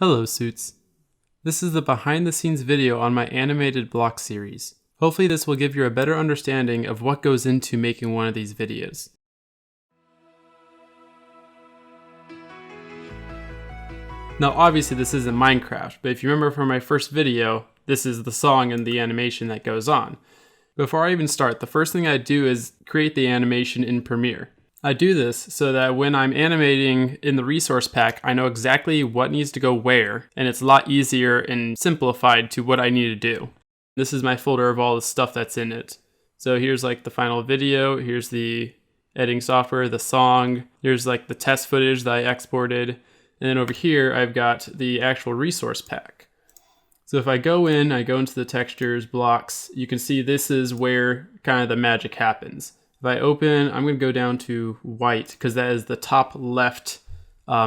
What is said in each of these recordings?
Hello Suits. This is the behind the scenes video on my animated block series. Hopefully this will give you a better understanding of what goes into making one of these videos. Now obviously this isn't Minecraft, but if you remember from my first video, this is the song and the animation that goes on. Before I even start, the first thing I do is create the animation in Premiere. I do this so that when I'm animating in the resource pack, I know exactly what needs to go where, and it's a lot easier and simplified to what I need to do. This is my folder of all the stuff that's in it. So here's like the final video, here's the editing software, the song, here's like the test footage that I exported, and then over here I've got the actual resource pack. So if I go into the textures, blocks, you can see this is where kind of the magic happens. If I open, I'm going to go down to white because that is the top left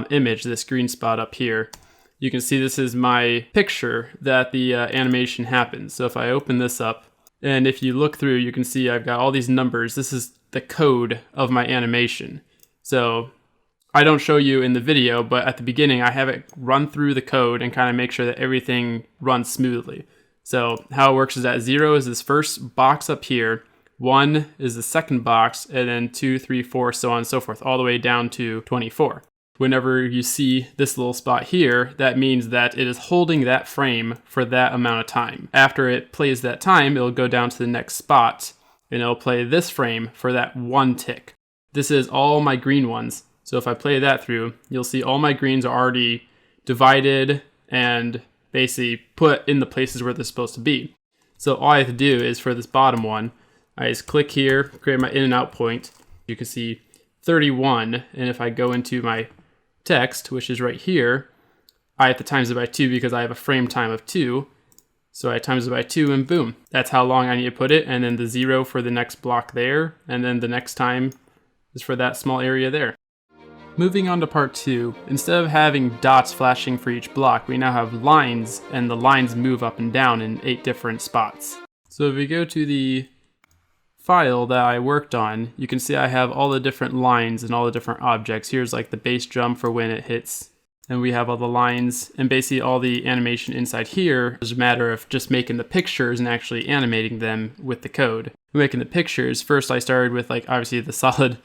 image, this green spot up here. You can see this is my picture that the animation happens. So if I open this up, and if you look through, you can see I've got all these numbers. This is the code of my animation. So I don't show you in the video, but at the beginning I have it run through the code and kind of make sure that everything runs smoothly. So how it works is that 0 is this first box up here, 1 is the second box, and then 2, 3, 4, so on and so forth, all the way down to 24. Whenever you see this little spot here, that means that it is holding that frame for that amount of time. After it plays that time, it'll go down to the next spot, and it'll play this frame for that one tick. This is all my green ones, so if I play that through, you'll see all my greens are already divided and basically put in the places where they're supposed to be. So all I have to do is for this bottom one, I just click here, create my in and out point. You can see 31, and if I go into my text, which is right here, I have to times it by 2 because I have a frame time of 2. So I times it by 2 and boom. That's how long I need to put it, and then the 0 for the next block there, and then the next time is for that small area there. Moving on to part 2, instead of having dots flashing for each block, we now have lines, and the lines move up and down in 8 different spots. So if we go to the file that I worked on, you can see I have all the different lines and all the different objects. Here's like the bass drum for when it hits, and we have all the lines, and basically all the animation inside here is a matter of just making the pictures and actually animating them with the code. Making the pictures, first I started with like obviously the solid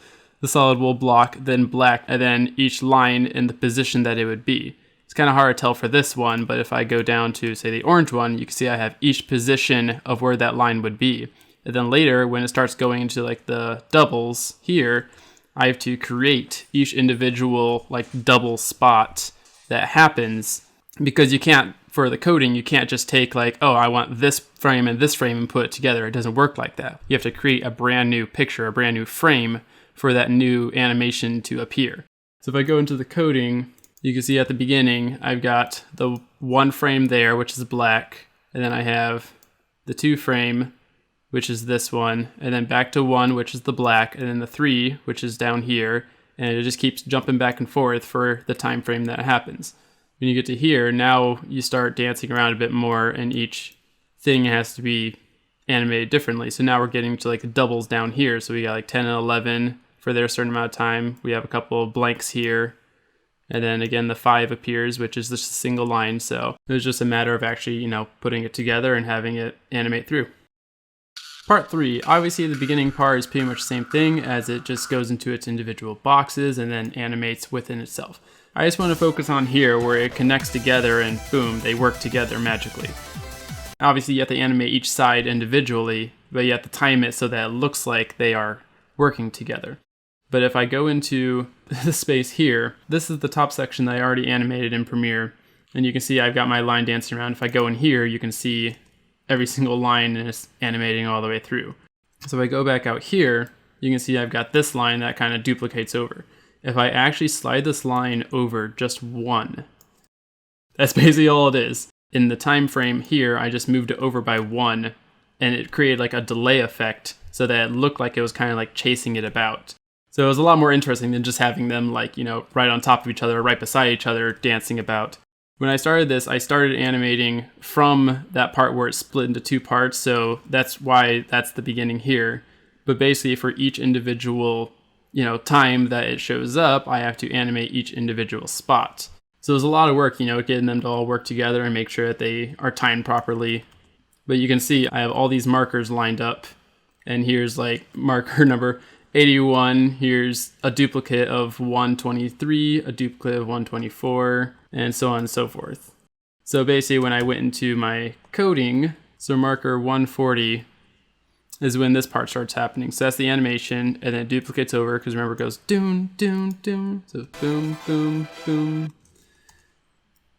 wool block, then black, and then each line in the position that it would be. It's kind of hard to tell for this one, but if I go down to say the orange one, you can see I have each position of where that line would be. And then later, when it starts going into like the doubles here, I have to create each individual like double spot that happens, because you can't, for the coding, you can't just take like, oh, I want this frame and put it together. It doesn't work like that. You have to create a brand new picture, a brand new frame for that new animation to appear. So if I go into the coding, you can see at the beginning, I've got the one frame there, which is black, and then I have the 2 frame, which is this one, and then back to 1, which is the black, and then the 3, which is down here, and it just keeps jumping back and forth for the time frame that happens. When you get to here, now you start dancing around a bit more, and each thing has to be animated differently. So now we're getting to like the doubles down here, so we got like 10 and 11 for their certain amount of time. We have a couple of blanks here, and then again the 5 appears, which is just a single line, so it was just a matter of actually, putting it together and having it animate through. Part 3, obviously the beginning part is pretty much the same thing, as it just goes into its individual boxes and then animates within itself. I just want to focus on here where it connects together and boom, they work together magically. Obviously you have to animate each side individually, but you have to time it so that it looks like they are working together. But if I go into the space here, this is the top section that I already animated in Premiere, and you can see I've got my line dancing around. If I go in here, you can see every single line is animating all the way through. So if I go back out here, you can see I've got this line that kind of duplicates over. If I actually slide this line over just 1, that's basically all it is. In the time frame here, I just moved it over by 1, and it created like a delay effect so that it looked like it was kind of like chasing it about. So it was a lot more interesting than just having them like, right on top of each other, right beside each other, dancing about. When I started this, I started animating from that part where it's split into 2 parts, so that's why that's the beginning here. But basically for each individual, time that it shows up, I have to animate each individual spot. So there's a lot of work, getting them to all work together and make sure that they are timed properly. But you can see I have all these markers lined up, and here's like marker number 81, here's a duplicate of 123, a duplicate of 124, and so on and so forth. So basically when I went into my coding, so marker 140 is when this part starts happening. So that's the animation, and then it duplicates over, because remember it goes doom, doom, doom. So boom, boom, boom.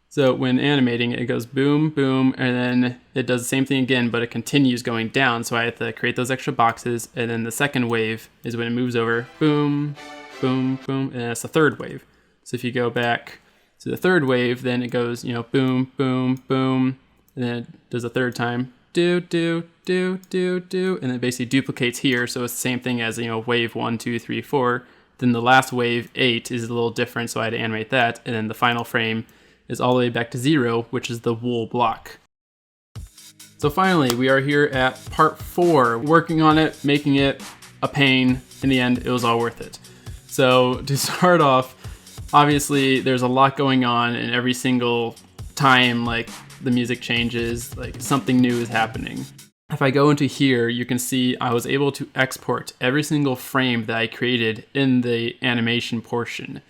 So when animating, it goes boom, boom, and then it does the same thing again, but it continues going down. So I have to create those extra boxes, and then the second wave is when it moves over, boom, boom, boom, and that's the third wave. So if you go back to the third wave, then it goes, boom, boom, boom, and then it does a third time, do, do, do, do, do, and it basically duplicates here. So it's the same thing as, wave 1, 2, 3, 4. Then the last wave, 8, is a little different, so I had to animate that, and then the final frame is all the way back to 0, which is the wool block. So finally, we are here at part 4, working on it, making it a pain. In the end, it was all worth it. So to start off, obviously there's a lot going on, and every single time like the music changes, like something new is happening. If I go into here, you can see I was able to export every single frame that I created in the animation portion.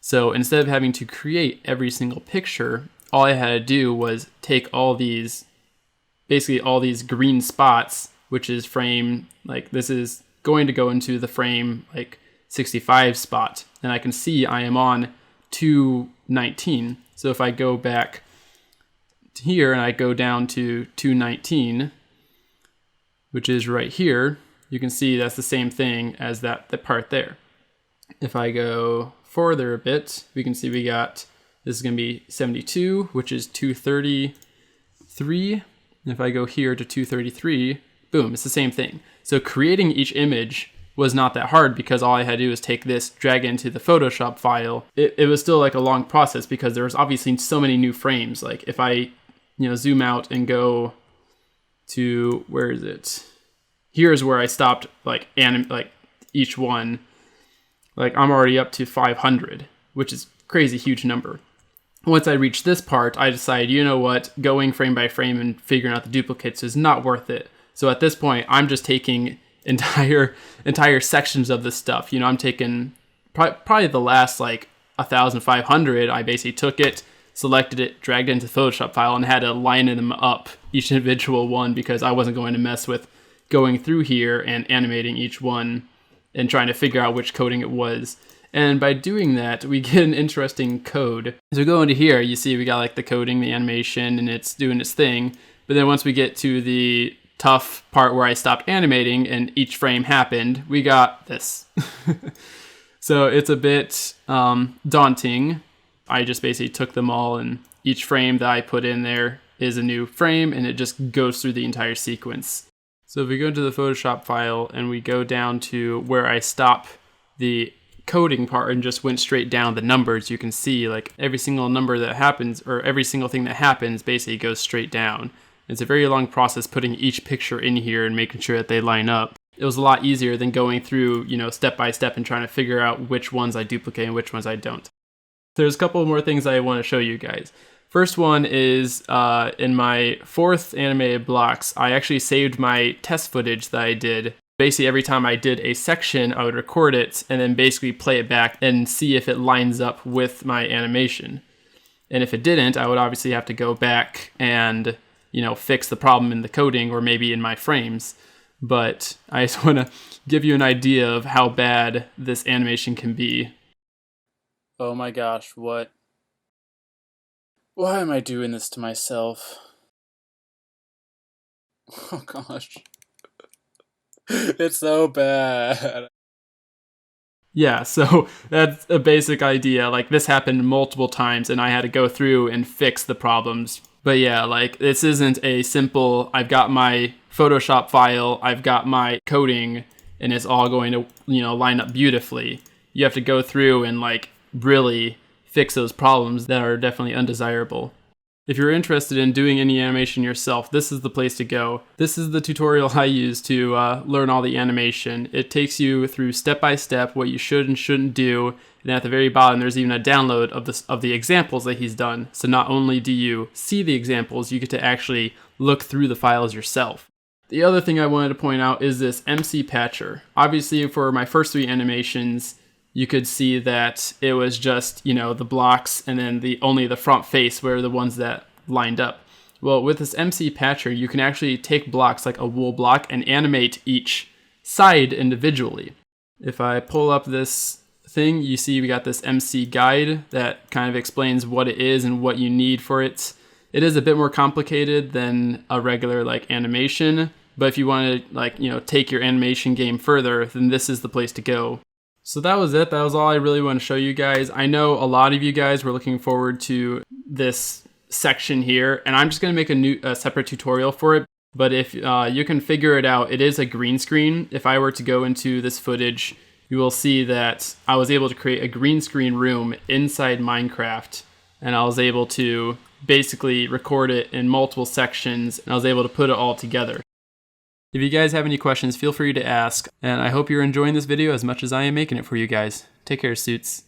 So instead of having to create every single picture, all I had to do was take basically all these green spots, which is frame, like this is going to go into the frame like 65 spot. And I can see I am on 219. So if I go back here and I go down to 219, which is right here, you can see that's the same thing as that part there. If I go further a bit, we can see this is going to be 72, which is 233. And if I go here to 233, boom, it's the same thing. So creating each image was not that hard, because all I had to do was take this, drag it into the Photoshop file. It was still like a long process, because there was obviously so many new frames. Like if I, zoom out and go to, where is it? Here's where I stopped like each one. Like I'm already up to 500, which is crazy huge number. Once I reached this part, I decided, you know what, going frame by frame and figuring out the duplicates is not worth it. So at this point, I'm just taking entire sections of this stuff. I'm taking probably the last like 1,500. I basically took it, selected it, dragged it into the Photoshop file, and had to line them up, each individual one, because I wasn't going to mess with going through here and animating each one and trying to figure out which coding it was. And by doing that, we get an interesting code. As we go into here, you see we got like the coding, the animation, and it's doing its thing. But then once we get to the tough part where I stopped animating and each frame happened, we got this. So it's a bit daunting. I just basically took them all, and each frame that I put in there is a new frame, and it just goes through the entire sequence. So if we go into the Photoshop file and we go down to where I stop the coding part and just went straight down the numbers, you can see like every single number that happens, or every single thing that happens, basically goes straight down. It's a very long process putting each picture in here and making sure that they line up. It was a lot easier than going through, step by step and trying to figure out which ones I duplicate and which ones I don't. There's a couple more things I want to show you guys. First one is in my 4th animated blocks, I actually saved my test footage that I did. Basically, every time I did a section, I would record it and then basically play it back and see if it lines up with my animation. And if it didn't, I would obviously have to go back and, fix the problem in the coding or maybe in my frames. But I just want to give you an idea of how bad this animation can be. Oh my gosh, what? Why am I doing this to myself? Oh gosh. It's so bad. Yeah, so that's a basic idea. Like this happened multiple times and I had to go through and fix the problems. But yeah, like this isn't a simple, I've got my Photoshop file, I've got my coding, and it's all going to, line up beautifully. You have to go through and like really fix those problems that are definitely undesirable. If you're interested in doing any animation yourself, this is the place to go. This is the tutorial I use to learn all the animation. It takes you through step by step what you should and shouldn't do, and at the very bottom there's even a download of the examples that he's done. So not only do you see the examples, you get to actually look through the files yourself. The other thing I wanted to point out is this MC Patcher. Obviously for my first 3 animations, you could see that it was just, the blocks and then only the front face were the ones that lined up. Well, with this MC Patcher, you can actually take blocks like a wool block and animate each side individually. If I pull up this thing, you see we got this MC guide that kind of explains what it is and what you need for it. It is a bit more complicated than a regular animation, but if you want to take your animation game further, then this is the place to go. So that was it. That was all I really want to show you guys. I know a lot of you guys were looking forward to this section here, and I'm just going to make a separate tutorial for it. But if you can figure it out, it is a green screen. If I were to go into this footage, you will see that I was able to create a green screen room inside Minecraft, and I was able to basically record it in multiple sections, and I was able to put it all together. If you guys have any questions, feel free to ask, and I hope you're enjoying this video as much as I am making it for you guys. Take care, Suits.